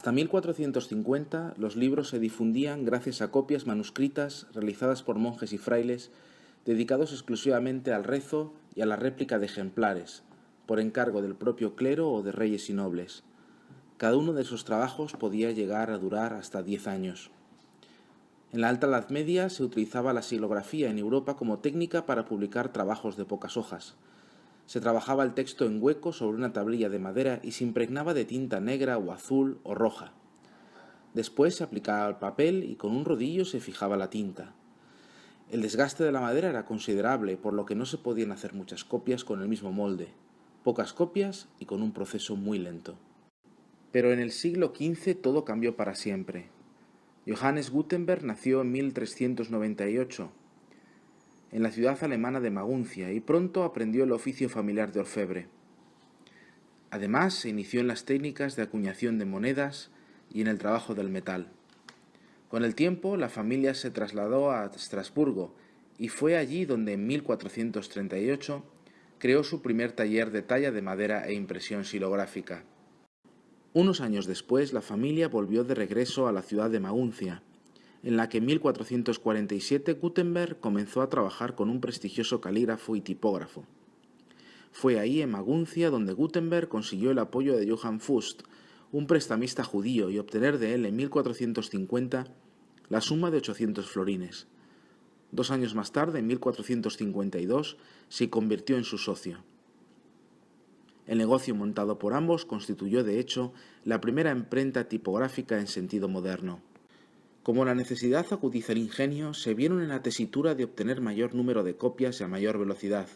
Hasta 1450 los libros se difundían gracias a copias manuscritas realizadas por monjes y frailes dedicados exclusivamente al rezo y a la réplica de ejemplares, por encargo del propio clero o de reyes y nobles. Cada uno de esos trabajos podía llegar a durar hasta 10 años. En la Alta Edad Media se utilizaba la silografía en Europa como técnica para publicar trabajos de pocas hojas. Se trabajaba el texto en hueco sobre una tablilla de madera y se impregnaba de tinta negra o azul o roja. Después se aplicaba al papel y con un rodillo se fijaba la tinta. El desgaste de la madera era considerable, por lo que no se podían hacer muchas copias con el mismo molde. Pocas copias y con un proceso muy lento. Pero en el siglo XV todo cambió para siempre. Johannes Gutenberg nació en 1398 en la ciudad alemana de Maguncia y pronto aprendió el oficio familiar de orfebre. Además, se inició en las técnicas de acuñación de monedas y en el trabajo del metal. Con el tiempo, la familia se trasladó a Estrasburgo y fue allí donde en 1438 creó su primer taller de talla de madera e impresión xilográfica. Unos años después, la familia volvió de regreso a la ciudad de Maguncia, en la que en 1447 Gutenberg comenzó a trabajar con un prestigioso calígrafo y tipógrafo. Fue ahí, en Maguncia, donde Gutenberg consiguió el apoyo de Johann Fust, un prestamista judío, y obtener de él en 1450 la suma de 800 florines. 2 años más tarde, en 1452, se convirtió en su socio. El negocio montado por ambos constituyó, de hecho, la primera imprenta tipográfica en sentido moderno. Como la necesidad agudiza el ingenio, se vieron en la tesitura de obtener mayor número de copias y a mayor velocidad,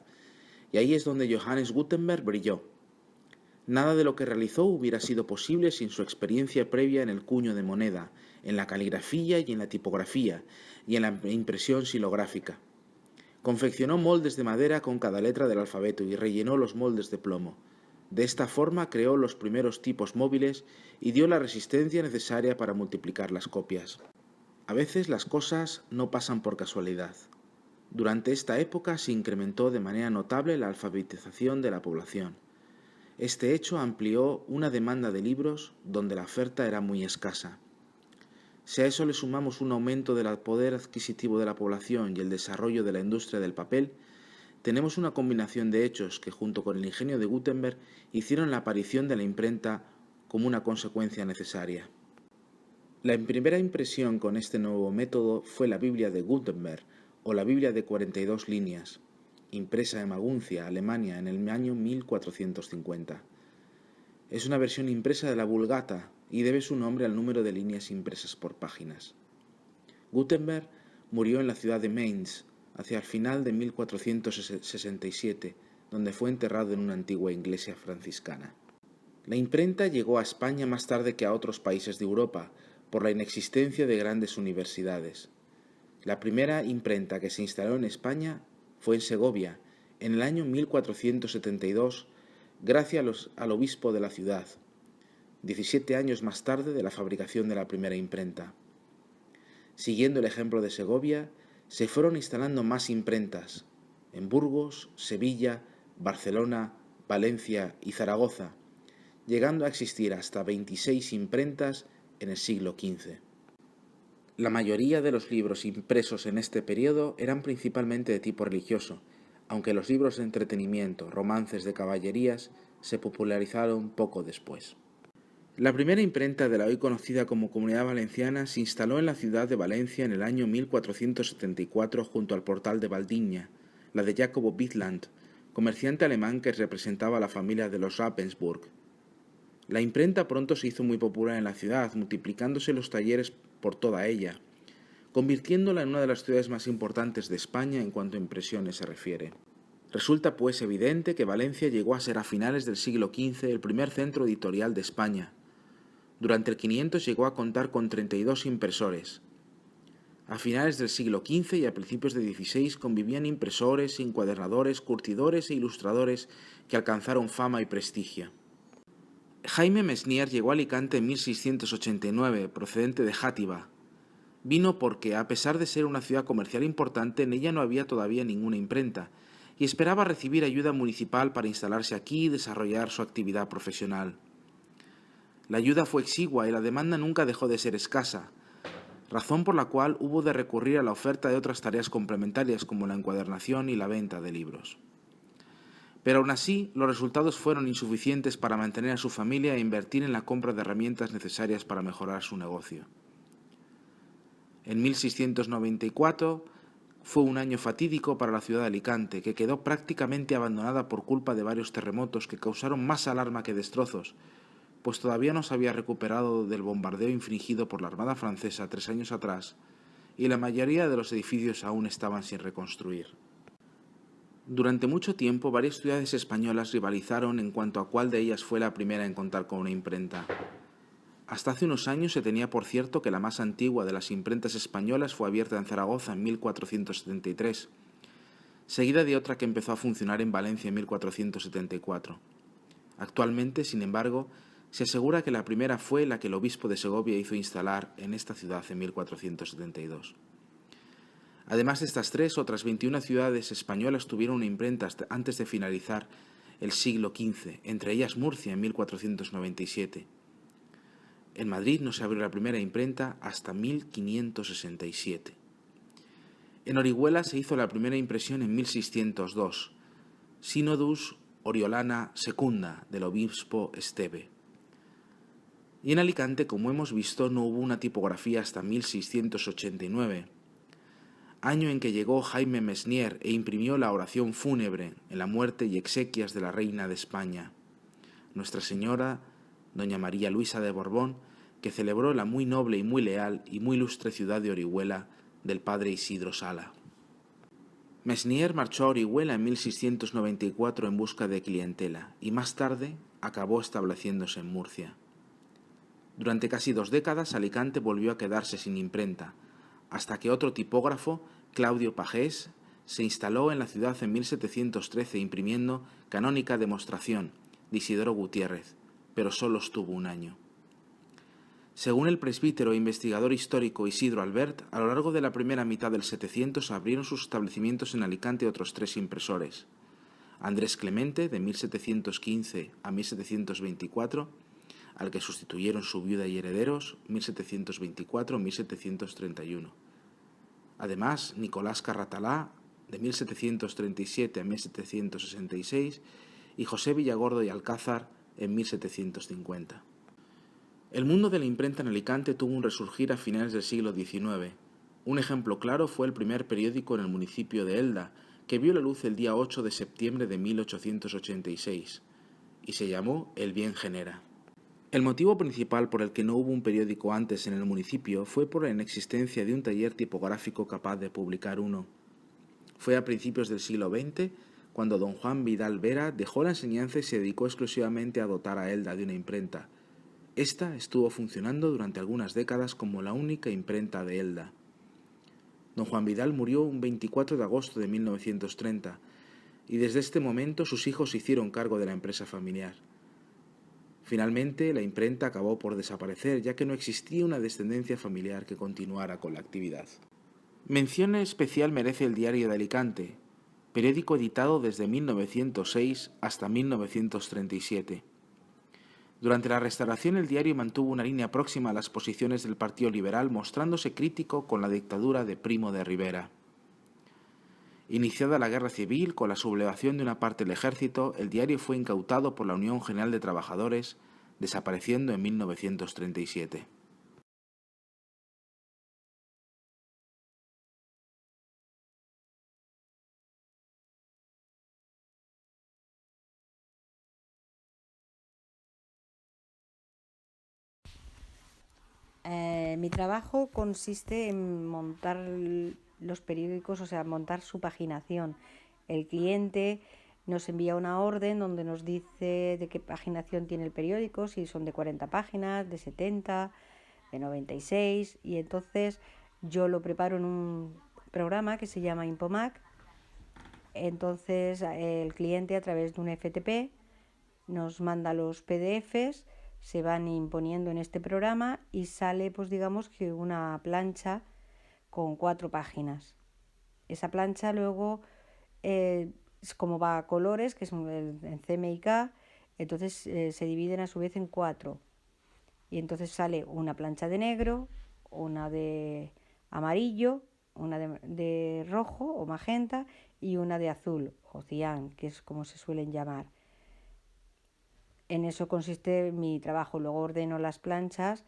y ahí es donde Johannes Gutenberg brilló. Nada de lo que realizó hubiera sido posible sin su experiencia previa en el cuño de moneda, en la caligrafía y en la tipografía, y en la impresión xilográfica. Confeccionó moldes de madera con cada letra del alfabeto y rellenó los moldes de plomo. De esta forma creó los primeros tipos móviles y dio la resistencia necesaria para multiplicar las copias. A veces las cosas no pasan por casualidad. Durante esta época se incrementó de manera notable la alfabetización de la población. Este hecho amplió una demanda de libros donde la oferta era muy escasa. Si a eso le sumamos un aumento del poder adquisitivo de la población y el desarrollo de la industria del papel, tenemos una combinación de hechos que, junto con el ingenio de Gutenberg, hicieron la aparición de la imprenta como una consecuencia necesaria. La primera impresión con este nuevo método fue la Biblia de Gutenberg, o la Biblia de 42 líneas, impresa en Maguncia, Alemania, en el año 1450. Es una versión impresa de la Vulgata y debe su nombre al número de líneas impresas por páginas. Gutenberg murió en la ciudad de Mainz hacia el final de 1467, donde fue enterrado en una antigua iglesia franciscana. La imprenta llegó a España más tarde que a otros países de Europa, por la inexistencia de grandes universidades. La primera imprenta que se instaló en España fue en Segovia, en el año 1472, gracias al obispo de la ciudad, 17 años más tarde de la fabricación de la primera imprenta. Siguiendo el ejemplo de Segovia, se fueron instalando más imprentas en Burgos, Sevilla, Barcelona, Valencia y Zaragoza, llegando a existir hasta 26 imprentas en el siglo XV. La mayoría de los libros impresos en este periodo eran principalmente de tipo religioso, aunque los libros de entretenimiento, romances de caballerías, se popularizaron poco después. La primera imprenta de la hoy conocida como Comunidad Valenciana se instaló en la ciudad de Valencia en el año 1474 junto al portal de Valdiña, la de Jacobo Witland, comerciante alemán que representaba a la familia de los Ravensburg. La imprenta pronto se hizo muy popular en la ciudad, multiplicándose los talleres por toda ella, convirtiéndola en una de las ciudades más importantes de España en cuanto a impresiones se refiere. Resulta pues evidente que Valencia llegó a ser a finales del siglo XV el primer centro editorial de España. Durante el 500 llegó a contar con 32 impresores. A finales del siglo XV y a principios del XVI convivían impresores, encuadernadores, curtidores e ilustradores que alcanzaron fama y prestigio. Jaime Mesnier llegó a Alicante en 1689, procedente de Játiva. Vino porque, a pesar de ser una ciudad comercial importante, en ella no había todavía ninguna imprenta, y esperaba recibir ayuda municipal para instalarse aquí y desarrollar su actividad profesional. La ayuda fue exigua y la demanda nunca dejó de ser escasa, razón por la cual hubo de recurrir a la oferta de otras tareas complementarias como la encuadernación y la venta de libros. Pero aún así, los resultados fueron insuficientes para mantener a su familia e invertir en la compra de herramientas necesarias para mejorar su negocio. En 1694 fue un año fatídico para la ciudad de Alicante, que quedó prácticamente abandonada por culpa de varios terremotos que causaron más alarma que destrozos, pues todavía no se había recuperado del bombardeo infligido por la Armada francesa 3 años atrás, y la mayoría de los edificios aún estaban sin reconstruir. Durante mucho tiempo, varias ciudades españolas rivalizaron en cuanto a cuál de ellas fue la primera en contar con una imprenta. Hasta hace unos años se tenía por cierto que la más antigua de las imprentas españolas fue abierta en Zaragoza en 1473, seguida de otra que empezó a funcionar en Valencia en 1474. Actualmente, sin embargo, se asegura que la primera fue la que el obispo de Segovia hizo instalar en esta ciudad en 1472. Además de estas tres, otras 21 ciudades españolas tuvieron una imprenta antes de finalizar el siglo XV, entre ellas Murcia en 1497. En Madrid no se abrió la primera imprenta hasta 1567. En Orihuela se hizo la primera impresión en 1602, Synodus Oriolana Secunda, del obispo Esteve. Y en Alicante, como hemos visto, no hubo una tipografía hasta 1689, año en que llegó Jaime Mesnier e imprimió la oración fúnebre en la muerte y exequias de la reina de España, Nuestra Señora, doña María Luisa de Borbón, que celebró la muy noble y muy leal y muy ilustre ciudad de Orihuela del padre Isidro Sala. Mesnier marchó a Orihuela en 1694 en busca de clientela y más tarde acabó estableciéndose en Murcia. Durante casi 2 décadas Alicante volvió a quedarse sin imprenta, hasta que otro tipógrafo, Claudio Pagés, se instaló en la ciudad en 1713 imprimiendo Canónica Demostración de Isidoro Gutiérrez, pero solo estuvo un año. Según el presbítero e investigador histórico Isidro Albert, a lo largo de la primera mitad del 700 abrieron sus establecimientos en Alicante otros 3 impresores: Andrés Clemente, de 1715 a 1724, al que sustituyeron su viuda y herederos, 1724-1731. Además, Nicolás Carratalá, de 1737 a 1766, y José Villagordo y Alcázar, en 1750. El mundo de la imprenta en Alicante tuvo un resurgir a finales del siglo XIX. Un ejemplo claro fue el primer periódico en el municipio de Elda, que vio la luz el día 8 de septiembre de 1886, y se llamó El Bien Genera. El motivo principal por el que no hubo un periódico antes en el municipio fue por la inexistencia de un taller tipográfico capaz de publicar uno. Fue a principios del siglo XX cuando don Juan Vidal Vera dejó la enseñanza y se dedicó exclusivamente a dotar a Elda de una imprenta. Esta estuvo funcionando durante algunas décadas como la única imprenta de Elda. Don Juan Vidal murió un 24 de agosto de 1930 y desde este momento sus hijos se hicieron cargo de la empresa familiar. Finalmente, la imprenta acabó por desaparecer, ya que no existía una descendencia familiar que continuara con la actividad. Mención especial merece el Diario de Alicante, periódico editado desde 1906 hasta 1937. Durante la Restauración, el diario mantuvo una línea próxima a las posiciones del Partido Liberal, mostrándose crítico con la dictadura de Primo de Rivera. Iniciada la Guerra Civil, con la sublevación de una parte del ejército, el diario fue incautado por la Unión General de Trabajadores, desapareciendo en 1937. Mi trabajo consiste en montar los periódicos, o sea, montar su paginación. El cliente nos envía una orden donde nos dice de qué paginación tiene el periódico, si son de 40 páginas, de 70, de 96, y entonces yo lo preparo en un programa que se llama Impomac. Entonces el cliente, a través de un FTP, nos manda los PDFs, se van imponiendo en este programa y sale, pues digamos que una plancha con 4 páginas. Esa plancha luego, como va a colores, que es en CMYK, entonces se dividen a su vez en 4. y entonces sale una plancha de negro, una de amarillo, una de rojo o magenta y una de azul o cian, que es como se suelen llamar. En eso consiste mi trabajo. Luego ordeno las planchas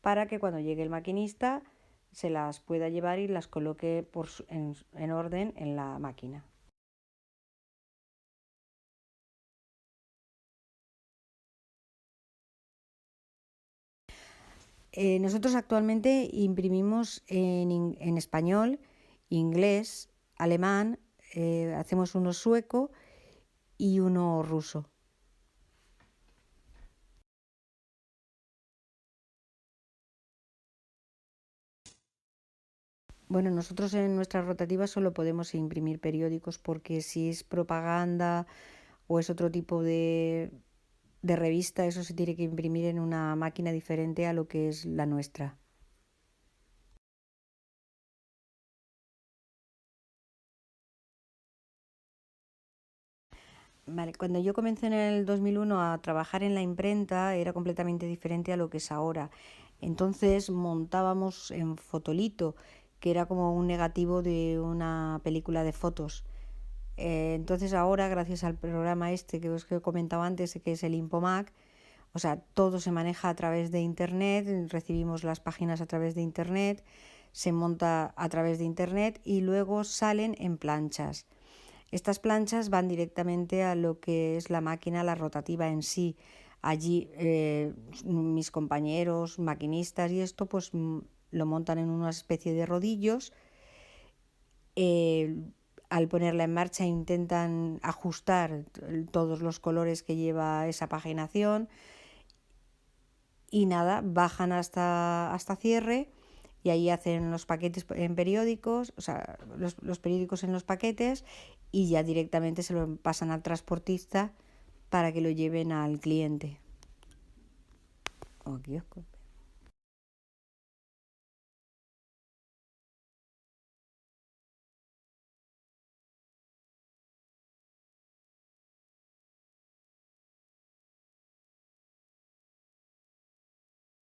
para que cuando llegue el maquinista se las pueda llevar y las coloque en orden en la máquina. Nosotros actualmente imprimimos en español, inglés, alemán, hacemos uno sueco y uno ruso. Bueno, nosotros en nuestras rotativas solo podemos imprimir periódicos porque si es propaganda o es otro tipo de revista, eso se tiene que imprimir en una máquina diferente a lo que es la nuestra. Vale, cuando yo comencé en el 2001 a trabajar en la imprenta era completamente diferente a lo que es ahora. Entonces montábamos en fotolito, que era como un negativo de una película de fotos. Entonces ahora, gracias al programa este que os he comentado antes, que es el Impomac, o sea, todo se maneja a través de internet, recibimos las páginas a través de internet, se monta a través de internet y luego salen en planchas. Estas planchas van directamente a lo que es la máquina, la rotativa en sí. Allí mis compañeros, maquinistas y esto, pues lo montan en una especie de rodillos. Al ponerla en marcha intentan ajustar todos los colores que lleva esa paginación y nada, bajan hasta cierre y ahí hacen los paquetes en periódicos, o sea, los periódicos en los paquetes y ya directamente se lo pasan al transportista para que lo lleven al cliente o al kiosco.